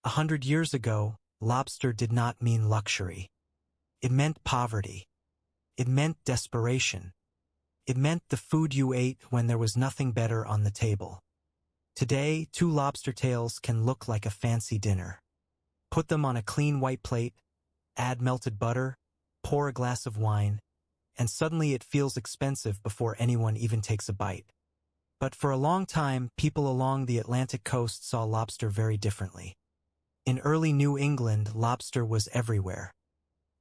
100 years ago, lobster did not mean luxury. It meant poverty. It meant desperation. It meant the food you ate when there was nothing better on the table. Today, 2 lobster tails can look like a fancy dinner. Put them on a clean white plate, add melted butter, pour a glass of wine, and suddenly it feels expensive before anyone even takes a bite. But for a long time, people along the Atlantic coast saw lobster very differently. In early New England, lobster was everywhere.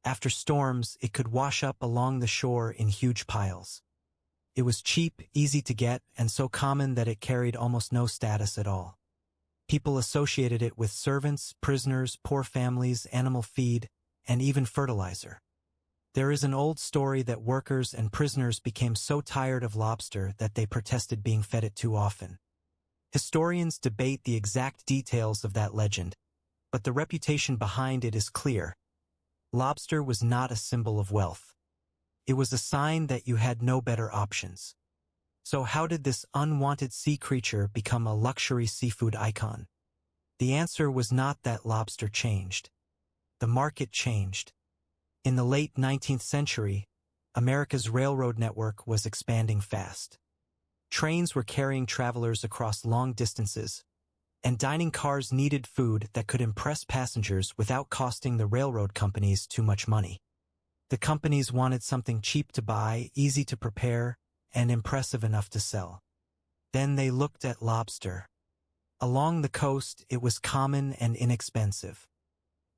After storms, it could wash up along the shore in huge piles. It was cheap, easy to get, and so common that it carried almost no status at all. People associated it with servants, prisoners, poor families, animal feed, and even fertilizer. There is an old story that workers and prisoners became so tired of lobster that they protested being fed it too often. Historians debate the exact details of that legend, but the reputation behind it is clear. Lobster was not a symbol of wealth. It was a sign that you had no better options. So how did this unwanted sea creature become a luxury seafood icon? The answer was not that lobster changed. The market changed. In the late 19th century, America's railroad network was expanding fast. Trains were carrying travelers across long distances, and dining cars needed food that could impress passengers without costing the railroad companies too much money. The companies wanted something cheap to buy, easy to prepare, and impressive enough to sell. Then they looked at lobster. Along the coast, it was common and inexpensive.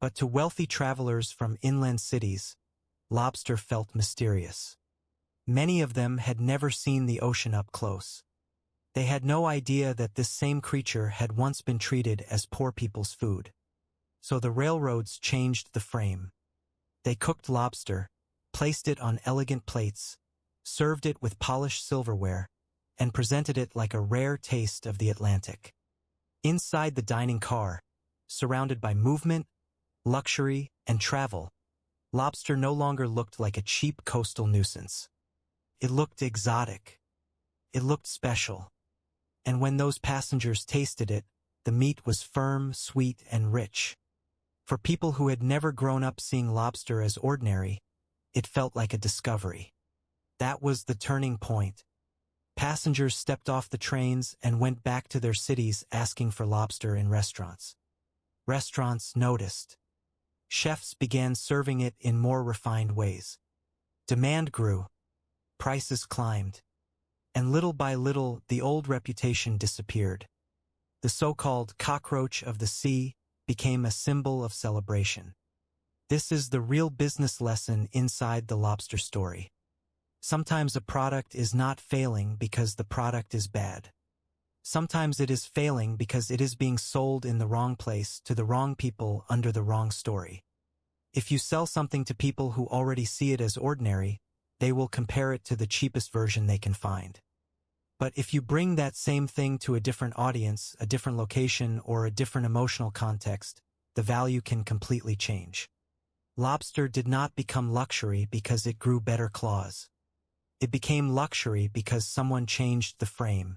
But to wealthy travelers from inland cities, lobster felt mysterious. Many of them had never seen the ocean up close. They had no idea that this same creature had once been treated as poor people's food. So the railroads changed the frame. They cooked lobster, placed it on elegant plates, served it with polished silverware, and presented it like a rare taste of the Atlantic. Inside the dining car, surrounded by movement, luxury, and travel, lobster no longer looked like a cheap coastal nuisance. It looked exotic. It looked special. And when those passengers tasted it, the meat was firm, sweet, and rich. For people who had never grown up seeing lobster as ordinary, it felt like a discovery. That was the turning point. Passengers stepped off the trains and went back to their cities asking for lobster in restaurants. Restaurants noticed. Chefs began serving it in more refined ways. Demand grew. Prices climbed. And little by little, the old reputation disappeared. The so-called cockroach of the sea became a symbol of celebration. This is the real business lesson inside the lobster story. Sometimes a product is not failing because the product is bad. Sometimes it is failing because it is being sold in the wrong place to the wrong people under the wrong story. If you sell something to people who already see it as ordinary, they will compare it to the cheapest version they can find. But if you bring that same thing to a different audience, a different location, or a different emotional context, the value can completely change. Lobster did not become luxury because it grew better claws. It became luxury because someone changed the frame.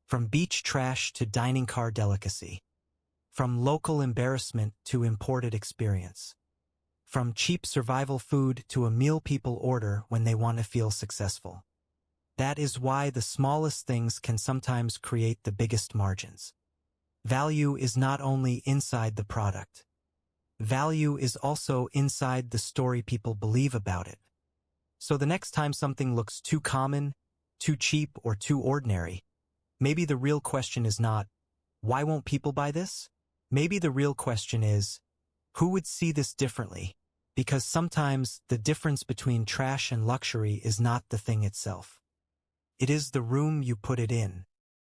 From beach trash to dining car delicacy. From local embarrassment to imported experience. From cheap survival food to a meal people order when they want to feel successful. That is why the smallest things can sometimes create the biggest margins. Value is not only inside the product. Value is also inside the story people believe about it. So the next time something looks too common, too cheap, or too ordinary, maybe the real question is not, why won't people buy this? Maybe the real question is, who would see this differently? Because sometimes the difference between trash and luxury is not the thing itself. It is the room you put it in.